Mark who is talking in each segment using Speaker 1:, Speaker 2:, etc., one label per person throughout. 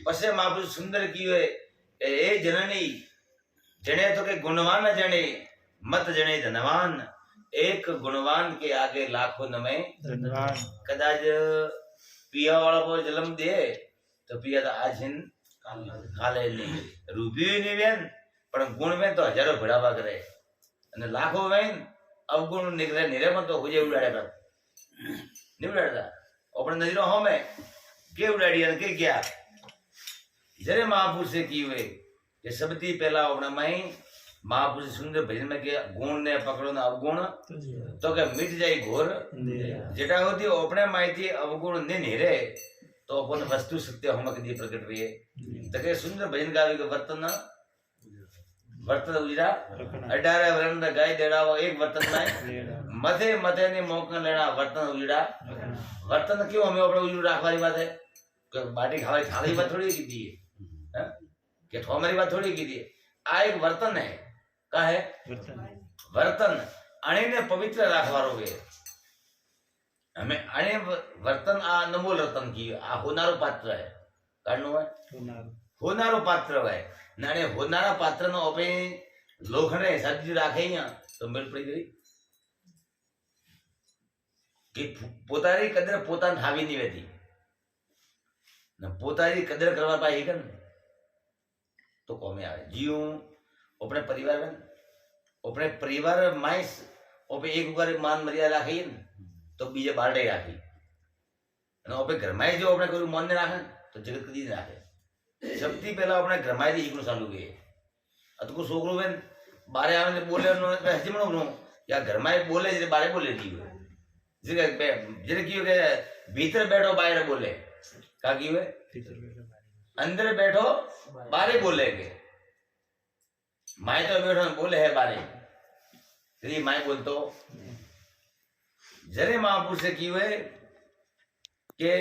Speaker 1: पसे महापुरुष सुंदर की हुए ए जननी जने तो के गुणवान जने मत जने धनवान एक गुणवान के आगे लाखों न में
Speaker 2: धनवान
Speaker 1: कदाच पिया वाला को जन्म दे तो पिया तो आज हिन काले नहीं रूपियो नहीं वेन पर गुण में तो हजारों बढ़ावा करे અને લાખો વેન અવગુણ નીકળે નિરેમત તો હુજે ઉડાડે કર નહીં ઉડાડતા આપણે નજરો હોમે કે ઉડાડી અને કે ગયા જરે મહાપુરુષે કીવે કે સબથી પહેલા આપણે માં મહાપુરુષ સુંદર ભજન में કે ગુણ ને પકડો ને અવગુણ તો કે મિટ જાય ઘોર જેટા હોતી આપણે માહિતી અવગુણ ને નિરે तो अपन वस्तु सत्य होमक दी प्रकट हुई तो के सुंदर भजन गावे के वर्तन वर्तन उजरा 18 वरण गाय देड़ा एक वर्तन में मथे मथे ने मौका लेना वर्तन उजड़ा वर्तन क्यों हमें अपने उजड़ू राखवारी बात है कि बाटी खावे थाली बात थोड़ी की दी है कि ठोमरी बात थोड़ी की दी आ एक वर्तन है का है वर्तन अणे ने पवित्र राखवारो है हमें अणे वर्तन आ अनमोल रतन की आ होनारो पात्र है कारणो है होनारो पात्र है नाने होनारा पात्र नो अपे लोखंडे सज्ज राखे यहाँ तो मेल पड़ी गई कि पोतारी कदर पोतान हावी नहीं रहती न पोतारी कदर करवा पाए कन तो कौमे आवे जियो अपने परिवार में अपने परिवार माइस ओपे एक बार मान मर्यादा राखी तो बीजे बारडे राखी અને ઓપે ઘરમાય જો આપણે કોઈ મન ને રાખે તો જગત કદી ન રાખે સૌથી પહેલા આપણે ઘરમાય થી ઈકનું ચાલુ ગયે અતકો છોકરો બેન બારે આવે ને બોલે નો હજમણો નો યા ઘરમાય બોલે જે બારે બોલે દીયો જે કીયો કે ભીતર બેઠો બારે બોલે કા કીવે અંદર બેઠો બારે બોલેગે માય તો બેઠો બોલે હે બારે તેરી માય બોલતો जरे महापुरुष से की हुए के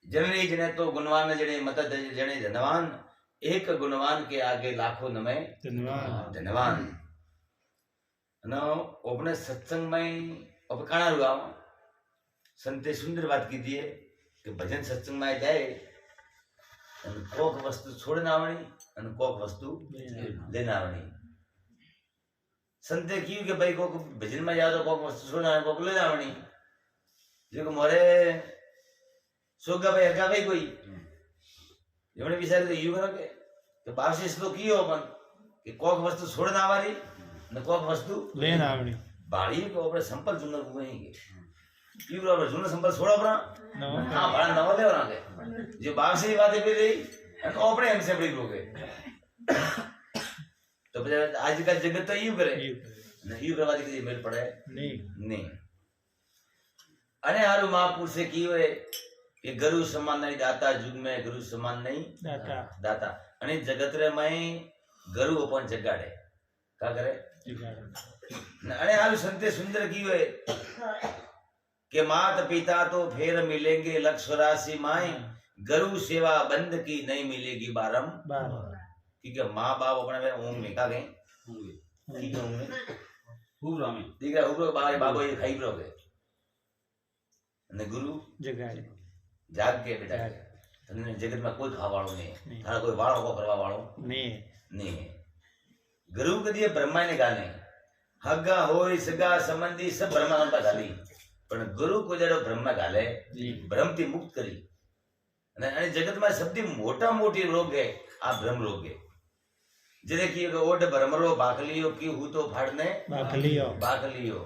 Speaker 1: जननी जने तो गुणवान जने मत जने धनवान एक गुणवान के आगे लाखों न में धनवान न अपने सत्संग में अपकाना हुआ संते सुंदर बात की दी है कि भजन सत्संग में जाए कोक वस्तु छोड़ना आवनी कोक वस्तु लेना आवनी संते क्यों के भाई को भजन में जाओ तो कोक वस्तु छोड़ना है कोक ले जावनी जो को मोरे सोगा भाई हका भाई कोई जमने विचार तो यू करो के बाप से इसलो कियो अपन कि कोक वस्तु छोड़ना वाली न कोक वस्तु लेना आवनी बाड़ी को अपने संपल जुनर घुमाएंगे क्यों बराबर जुनर संपल छोड़ा अपना हां बड़ा नवा ले बना के जो बाप से बातें पे रही और अपने हमसे बड़ी लोगे तो आज का जगत तो यू करे यू करवा दी मेल पड़े नहीं अने हारू महापुरुष से की हुए कि गुरु समान नहीं दाता युग में गुरु समान नहीं दाता अने जगत रे में गुरु अपन जगाड़े का करे अने हारू संते सुंदर की हुए कि मात पिता तो फिर मिलेंगे लक्ष्य राशि माए गुरु सेवा बंद की नहीं मिलेगी बारंबार क्योंकि माँ बाप अपने ऊँग में का गए ठीक है ऊँग में हुब्रो में ठीक है हुब्रो बाबा बाबा ये खाई ब्रो गए ने गुरु जगाड़े जाग के बेटा तने जगत में कोई खावा वालों नहीं थारा कोई वालों को करवा वालों नहीं गुरु के दिए ब्रह्मा ने गाने हग्गा होई सगा संबंधी सब ब्रह्मा का गाली पर गुरु को जड़ो ब्रह्मा गाले ब्रह्म थी मुक्त करी અને જગત માં સૌથી મોટા મોટી રોગ है આ ભ્રમ રોગ है જેને की ओड भ्रमरो भाखलियो की हूं तो फाड़ने भाखलियो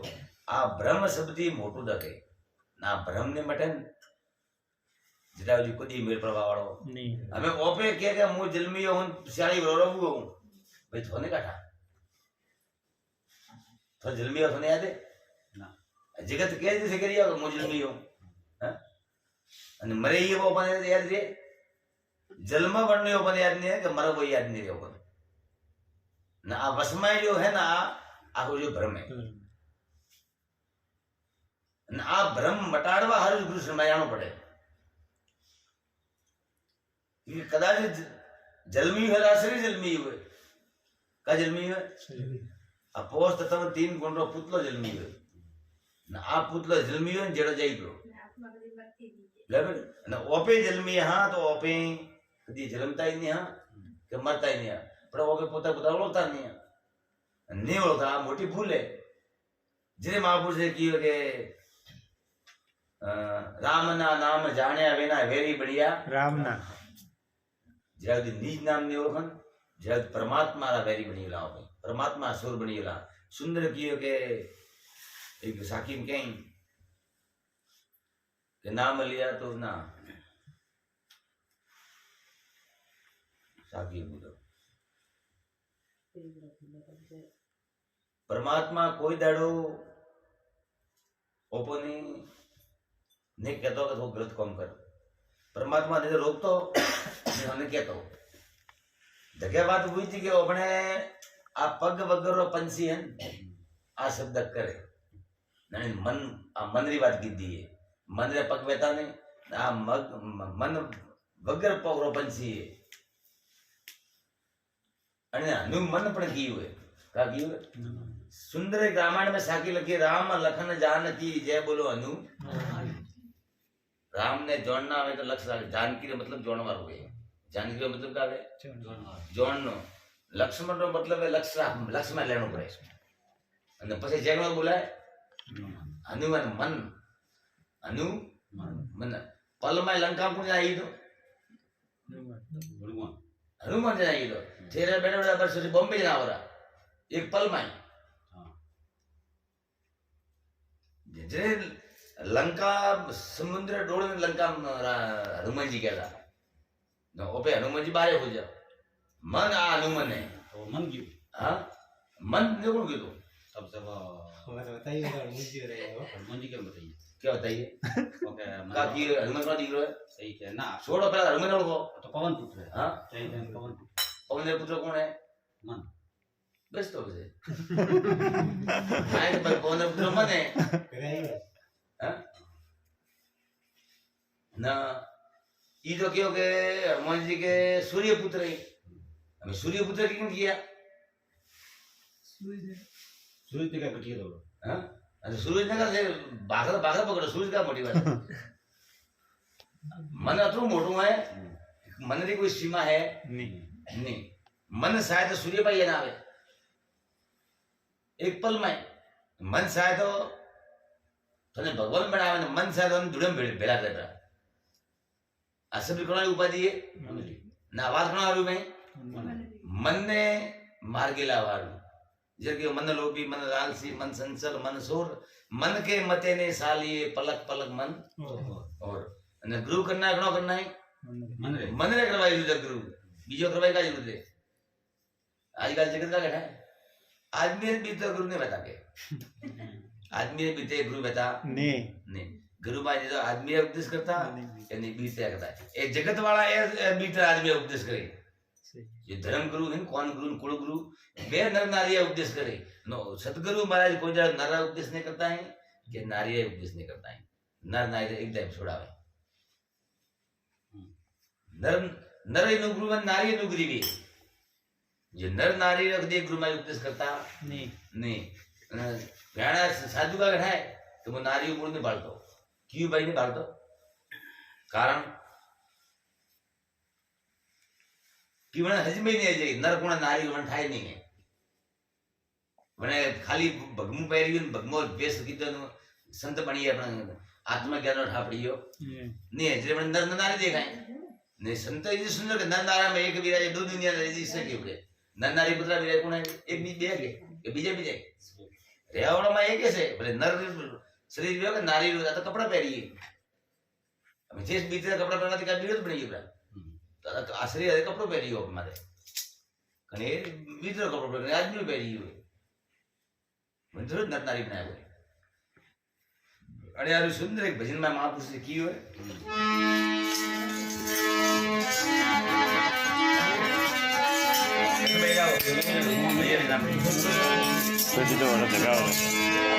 Speaker 1: आ भ्रम सब्दी मोटू दके ना भ्रम ने मटन जेटा जी कोदी मेल प्रभा वालो नहीं हमें ओपे के मु जन्मियो हूं सियाली रोरबू हूं भाई थोने काठा तो जन्मियो थोने याद है ना जगत के जैसे करियो मु जन्मियो हैं અને મરે ये वो बने याद रे जन्म बनने बने याद नहीं है कि मरे वो याद नहीं रहे ना आ वसमय जो है ना आखो जो भ्रम है ना आ भ्रम मटाड़वा हर गुरु शरमायानो पड़े ये कदाच जन्मी है रासरी जन्मी हुए का जन्मी हुए अपोस्त तम 3 गुण रो पुतलो जन्मी हुए ना आ पुतलो जन्मी हुए जेड़ो जाई प्रो बराबर અને ઓપે જન્મી હા તો ઓપે કદી જન્મતા ही नहीं હા કે મરતા ही नहीं હા પણ ઓપે પોતા પોતા ઓળખતા नहीं ઓળખતા આ મોટી ભૂલ है જે મહાપુરુષે કીધું કે રામના નામ જાણ્યા વિના વેરી બળિયા
Speaker 2: રામના
Speaker 1: જ્યાં સુધી નિજ નામ ની ઓળખન જ્યાં પરમાત્મા રા વેરી બની ગયેલા હોય પરમાત્મા સુર બની ગયેલા સુંદર કીધું કે एक साकिम कहीं कि नाम लिया तो ना साकी बोलो परमात्मा कोई दाड़ो ओपनी नहीं कहता कि वो गलत काम कर परमात्मा ने रोकतो नहीं हमने कहता हो जगह बात हुई थी कि अपने आप पग वगैरह पंछी है आ शब्द करे नहीं मन आ मन री बात कीधी है मन रे पग वेता नहीं आ मन वगर पगरो पंछी है अने अनु मन पण कीयो है का कीयो है सुंदर रामायण में साकी लगी राम लखन जानकी जय बोलो अनु राम ने जोड़ना आवे तो लक्ष्य जानकी रे मतलब जोड़न वालो है जानकी रो मतलब का है जोड़नो लक्ष्मण रो मतलब है लक्ष्य में लेनो पड़े અને પછી જેનો બોલાય હનુમાન મન અનુ મન પલમાં લંકા કોણ આવી તો હનુમાન જાય તો તેરે બેઠા બેઠા બસ બોમ્બે ના આવરા એક પલમાં જે લંકા સમુદ્ર ડોળ લંકા હનુમાન जी कहला न ओपे हनुमान जी बारे हो जा मन आ हनुमान है तो मन क्यों हां मन ने कौन क्यों तब सब
Speaker 2: हमारे बताइए मुझे रहे हो
Speaker 1: हनुमान जी क्या बताइए क्या बताइए ओके का की हनुमान का दिख रहा है सही है ना छोड़ो पहले हनुमान को तो पवन पुत्र है हां सही है पवन के पुत्र कौन है मन बस तो से आए पर पवन पुत्र मन है हां ना ये तो क्यों के हनुमान जी के सूर्य पुत्र है हमें सूर्य पुत्र क्यों किया सूरज का कटिए दो हां अरे सूरज ने का बाघर बाघर पकड़ो सूरज का मोटी बात मन अतरो मोटो है मन री कोई सीमा है नहीं मन शायद सूर्य पर ये ना आवे एक पल में मन शायद तने भगवान बनावे ने मन शायद हम जुड़े भेला करता असली कोणाची उपाधी है ना आवाज कोणा आरू में मन ने मार्गे लावारू जगे मन लोभी मन लालसी मन संचल मन सोर मन के मते ने सालिए पलक पलक मन और અને ગુરુ करना ઘણો करना है मन रे करवाई जो गुरु बीजो करवाई का जरूरत है आजकल जगत का घटा है आदमी भी तो गुरु ने बता के आदमी भी ते गुरु बता नहीं गुरु बाजी तो आदमी उपदेश करता यानी बीते करता है एक जगत वाला ये बीते आदमी उपदेश करे ये धर्म गुरु है कौन गुरु कुल गुरु वे नर नारी उपदेश करे नो सतगुरु महाराज कोई जगह नर उपदेश नहीं करता है कि नारी उपदेश नहीं करता है नर नारी एकदम छोड़ावे नर नर नु गुरु में नारी नु गुरु भी ये नर नारी रख दे गुरु महाराज उपदेश करता नहीं घाना साधु का घटा है तो वो नारी गुरु ने बालतो क्यों भाई ने बालतो कारण कि वने हजमे नहीं है नर कोण नारी वने थाय नहीं है वने खाली भगमु પહેર્યું ભગમો વેશ કીધો સંત બની આપણે આત્મજ્ઞાન ઠાપડીયો ને જે વને નર નારી દેખાય ને સંત એ સુંદર કે નર નારી में एक विराज दो दुनिया रही सके बड़े नर नारी पुत्र विराज कोण है एक बीज બે के बीजे रेवाड़ा में एक है भले नर शरीर जो के नारी तो कपड़ा पहरिए हम जिस बीते कपड़ा पहनना का विरोध बनी गया तो आश्रय है कपड़ो पहरी हो हमारे कने भीतर कपड़ो पहरी आदमी पहरी हो मंदिर नर नारी बनाए हुए अरे यार सुंदर एक भजन में महापुरुष ने की हुए तो